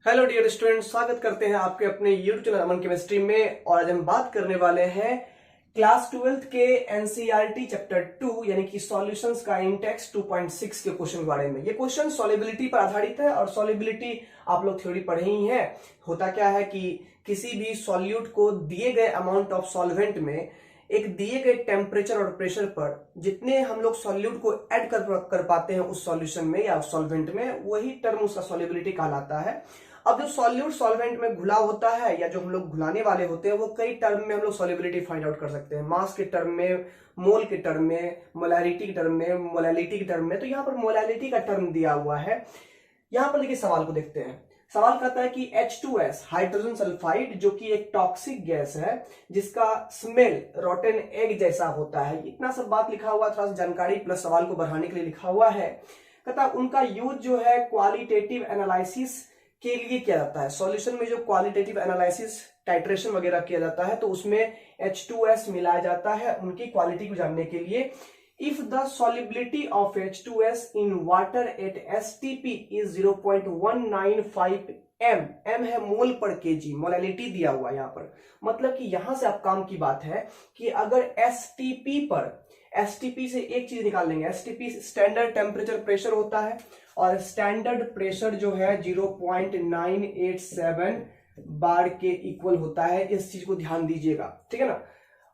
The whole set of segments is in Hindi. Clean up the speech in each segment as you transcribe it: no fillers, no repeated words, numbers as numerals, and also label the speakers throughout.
Speaker 1: हेलो डियर स्टूडेंट, स्वागत करते हैं आपके अपने यूट्यूब चैनल अमन केमिस्ट्री में। और आज हम बात करने वाले हैं क्लास 12th के एनसीईआरटी चैप्टर 2 यानी कि सॉल्यूशंस का इंडेक्स 2.6 के क्वेश्चन के बारे में। ये क्वेश्चन सॉल्युबिलिटी पर आधारित है और सॉल्युबिलिटी आप लोग थ्योरी पढ़े ही है। होता क्या है कि किसी भी सॉल्यूट को दिए गए अमाउंट ऑफ सॉल्वेंट में एक दिए गए टेम्परेचर और प्रेशर पर जितने हम लोग सॉल्यूट को ऐड कर पाते हैं उस सॉल्यूशन में या सॉल्वेंट में, वही टर्म उसका सॉल्युबिलिटी कहलाता है। अब जो सॉल्यूट सॉल्वेंट में घुला होता है या जो हम लोग घुलाने वाले होते हैं वो कई टर्म में हम लोग सॉल्युबिलिटी फाइंड आउट कर सकते हैं। मास के टर्म में, मोल के टर्म में, मोलैलिटी के टर्म में, मोलैलिटी के टर्म में। तो यहाँ पर मोलैलिटी का टर्म दिया हुआ है। यहाँ पर देखिए सवाल को देखते हैं। सवाल कहता है कि H2S हाइड्रोजन सल्फाइड जो कि एक टॉक्सिक गैस है जिसका स्मेल रोटेन एग जैसा होता है। इतना सब बात लिखा हुआ, थोड़ा सा जानकारी प्लस सवाल को बढ़ाने के लिए लिखा हुआ है। कहता उनका यूज जो है क्वालिटेटिव एनालिसिस के लिए किया जाता है। सॉल्यूशन में जो क्वालिटेटिव एनालिसिस टाइट्रेशन वगैरह किया जाता है तो उसमें H2S मिलाया जाता है उनकी क्वालिटी को जानने के लिए। If the solubility of H2S in water at STP is 0.195 m, m है मोल पर केजी, मोलैलिटी दिया हुआ यहाँ पर। मतलब कि यहां से आप काम की बात है कि अगर STP पर, STP से एक चीज निकाल लेंगे, STP स्टैंडर्ड टेम्परेचर प्रेशर होता है और स्टैंडर्ड प्रेशर जो है 0.987 बार के इक्वल होता है। इस चीज को ध्यान दीजिएगा, ठीक है ना।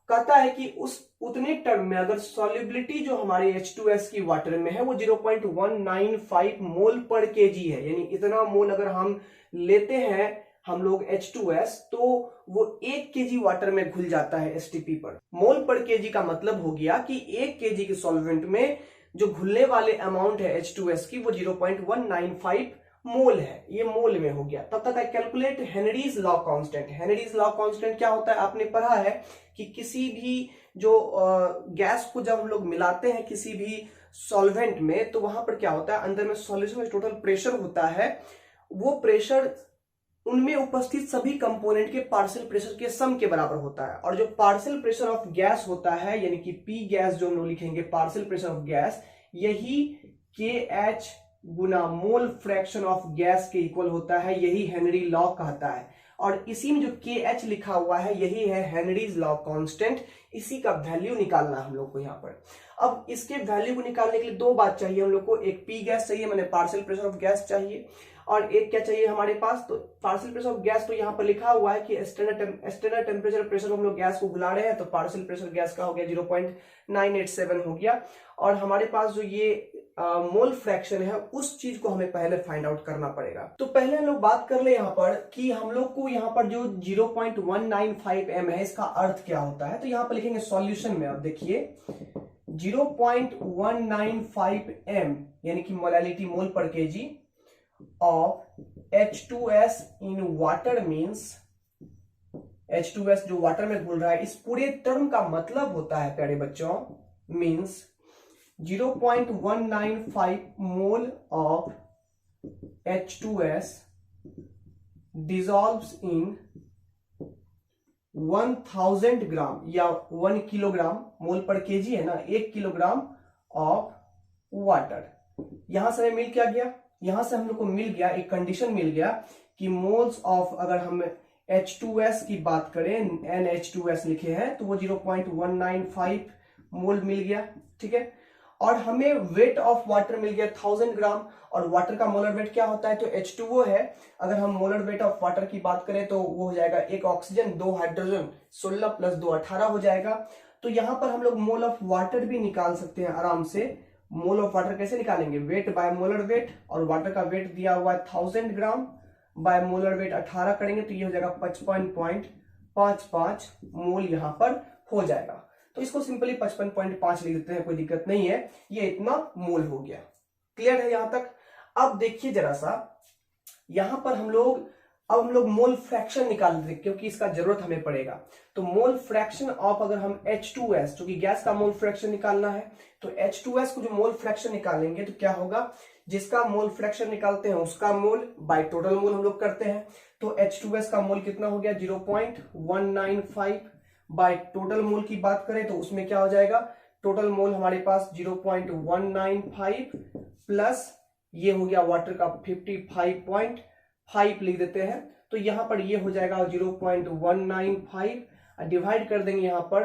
Speaker 1: कहता है कि उस उतने टर्म में अगर सॉल्युबिलिटी जो हमारे H2S की वाटर में है वो 0.195 मोल पर केजी है, यानी इतना मोल अगर हम लेते हैं हम लोग H2S तो वो 1 केजी वाटर में घुल जाता है STP पर। मोल पर केजी का मतलब हो गया कि 1 केजी के सॉल्वेंट में जो घुलने वाले अमाउंट है H2S की वो 0.195 मोल है। ये मोल में हो गया। तब तक calculate Henry's law constant. Henry's law constant क्या होता है, आपने पढ़ा है कि किसी भी जो गैस को जब हम लोग मिलाते हैं किसी भी सॉल्वेंट में तो वहां पर क्या होता है, अंदर में सॉल्यूशन में टोटल प्रेशर होता है, वो प्रेशर उनमें उपस्थित सभी कंपोनेंट के पार्शियल प्रेशर के सम के बराबर होता है। और जो पार्शियल प्रेशर ऑफ गैस होता है यानी कि पी गैस जो हम लोग लिखेंगे पार्शियल प्रेशर ऑफ गैस, यही KH Guna mole fraction of gas के इक्वल होता है। यही हेनरी लॉ कहता है। और इसी में जो KH लिखा हुआ है यही है हेनरीज लॉ कांस्टेंट। इसी का वैल्यू निकालना है हम लोग को यहाँ पर। अब इसके वैल्यू को निकालने के लिए दो बात चाहिए हम लोग को। एक पी गैस चाहिए, मैंने पार्शियल प्रेशर ऑफ गैस चाहिए, और एक क्या चाहिए हमारे पास, तो पार्शियल प्रेशर ऑफ गैस। तो यहाँ पर लिखा हुआ है कि स्टैंडर्ड टेम्परेचर प्रेशर हम लोग गैस को बुला रहे हैं तो पार्शियल प्रेशर गैस का हो गया 0.987 हो गया। और हमारे पास जो ये मोल फ्रैक्शन है उस चीज को हमें पहले फाइंड आउट करना पड़ेगा। तो पहले हम लोग बात कर ले यहाँ पर कि हम लोग को यहाँ पर जो 0.195 m है इसका अर्थ क्या होता है। तो यहाँ पर लिखेंगे सॉल्यूशन में। अब देखिए 0.195 m यानी कि मोलैलिटी मोल पर KG of H2S in water means H2S जो वाटर में घुल रहा है, इस पूरे टर्म का मतलब होता है प्यारे बच्चों, means 0.195 mole of H2S dissolves in 1000 ग्राम या 1 किलोग्राम, मोल पर केजी है ना, 1 किलोग्राम ऑफ वाटर। यहां से हमें मिल क्या गया, यहां से हम लोग को मिल गया, एक कंडीशन मिल गया कि मोल्स ऑफ, अगर हम H2S की बात करें, NH2S लिखे हैं तो वो 0.195 मोल मिल गया, ठीक है। और हमें वेट ऑफ वाटर मिल गया 1000 ग्राम। और वाटर का मोलर वेट क्या होता है, तो H2O है। अगर हम मोलर वेट ऑफ वाटर की बात करें तो वो हो जाएगा 1 ऑक्सीजन 2 हाइड्रोजन, 16 + 2 18 हो जाएगा। तो यहां पर हम लोग मोल ऑफ वाटर भी निकाल सकते हैं आराम से। मोल ऑफ वाटर कैसे निकालेंगे, वेट बाय मोलर वेट, और वाटर का वेट दिया हुआ है 1000 ग्राम बाय मोलर वेट 18 करेंगे तो ये हो जाएगा 55.55 मोल यहां पर हो जाएगा। तो इसको सिंपली 55.5 लिख देते हैं, कोई दिक्कत नहीं है। ये इतना मोल हो गया। क्लियर है यहां तक। अब देखिए जरा सा, यहां पर हम लोग मोल फ्रैक्शन निकाल देते क्योंकि इसका जरूरत हमें पड़ेगा। तो मोल फ्रैक्शन ऑफ, अगर हम H2S जो कि गैस का मोल फ्रैक्शन निकालना है तो H2S को जो मोल फ्रैक्शन निकालेंगे तो क्या होगा, जिसका मोल फ्रैक्शन निकालते हैं उसका मोल बाय टोटल मोल हम लोग करते हैं। तो H2S का मोल कितना हो गया 0.195 बाय टोटल मोल की बात करें तो उसमें क्या हो जाएगा, टोटल मोल हमारे पास 0.195 प्लस ये हो गया वाटर का 55.5 5 लिख देते हैं। तो यहां पर ये हो जाएगा 0.195, डिवाइड कर देंगे यहां पर,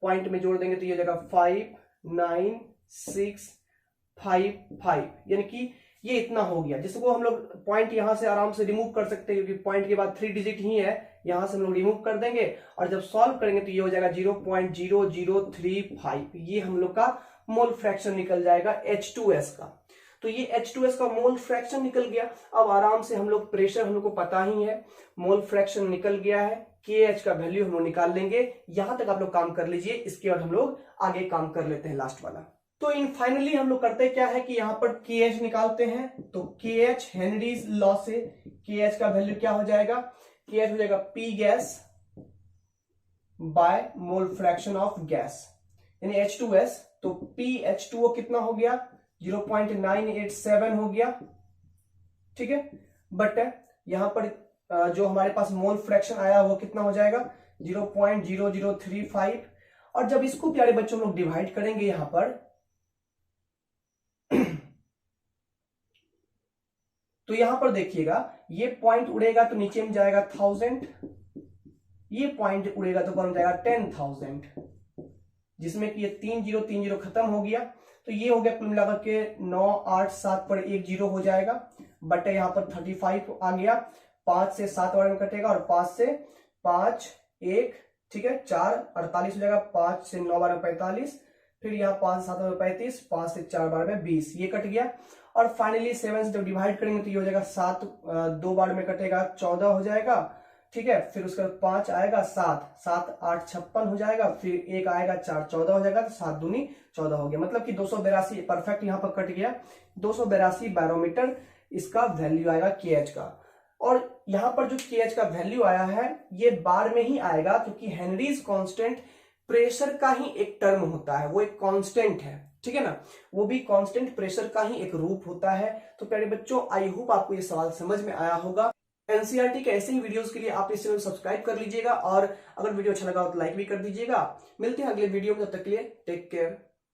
Speaker 1: पॉइंट में जोड़ देंगे तो ये हो जाएगा 59655, यानी कि ये इतना हो गया, जिसको हम लोग पॉइंट यहां से आराम से रिमूव कर सकते हैं, क्योंकि पॉइंट के बाद 3 डिजिट ही है, यहां से हम लोग रिमूव कर देंगे और जब सॉल्व करेंगे तो ये हो जाएगा 0.0035। ये हम लोग का मोल फ्रैक्शन निकल जाएगा H2S का। तो ये H2S का मोल फ्रैक्शन निकल गया। अब आराम से हम लोग, प्रेशर हम लोग को पता ही है, मोल फ्रैक्शन निकल गया है, KH का वैल्यू हम लोग निकाल लेंगे। यहां तक आप लोग काम कर लीजिए, इसके बाद हम लोग आगे काम कर लेते हैं लास्ट वाला। तो इन फाइनली हम लोग करते क्या है कि यहां पर KH निकालते हैं। तो KH हेनरीज लॉ से KH का वैल्यू क्या हो जाएगा, KH हो जाएगा P gas by mole fraction of gas, यानी H2S। तो PH2O कितना हो गया, 0.987 हो गया, ठीक है। बट यहां पर जो हमारे पास मोल फ्रैक्शन आया वो कितना हो जाएगा, 0.0035। और जब इसको प्यारे बच्चों हम लोग डिवाइड करेंगे यहां पर, तो यहां पर देखिएगा ये पॉइंट उड़ेगा तो नीचे में जाएगा 1000, ये पॉइंट उड़ेगा तो बन जाएगा 10,000, जिसमें कि ये 3030 खत्म हो गया। तो ये हो गया कुल मिलाकर के 9 8 7 पर 1 0 हो जाएगा, बट यहाँ पर 35 आ गया, 5 से 7 बार में कटेगा और 5 से 5 1, ठीक है, 4 48 हो जाएगा, 5 से 9 बार में 45, फिर यहाँ 5 से 7 बार में 35, 5 से 4 बार में 20, ये कट गया। और फाइनली 7 से जब डिवाइड करेंगे तो ये हो जाएगा 7 2 बार में कटेगा, 14 हो जाएगा, ठीक है। फिर उसके बाद 5 आएगा, 7 7 8 56 हो जाएगा, फिर 1 आएगा 4 14 हो जाएगा, तो 7 दूनी 14 हो गया, मतलब कि 282 परफेक्ट यहाँ पर कट गया। 282 बैरोमीटर इसका वैल्यू आएगा KH का। और यहाँ पर जो KH का वैल्यू आया है ये बार में ही आएगा, क्योंकि हेनरीज कांस्टेंट प्रेशर का ही एक टर्म होता है, वो एक कांस्टेंट है, ठीक है ना, वो भी कांस्टेंट प्रेशर का ही एक रूप होता है। तो प्यारे बच्चों, आई होप आपको ये सवाल समझ में आया होगा। एनसीईआरटी के ऐसे ही वीडियोस के लिए आप इस चैनल सब्सक्राइब कर लीजिएगा, और अगर वीडियो अच्छा लगा हो तो लाइक भी कर दीजिएगा। मिलते हैं अगले वीडियो में, तब तक के लिए टेक केयर।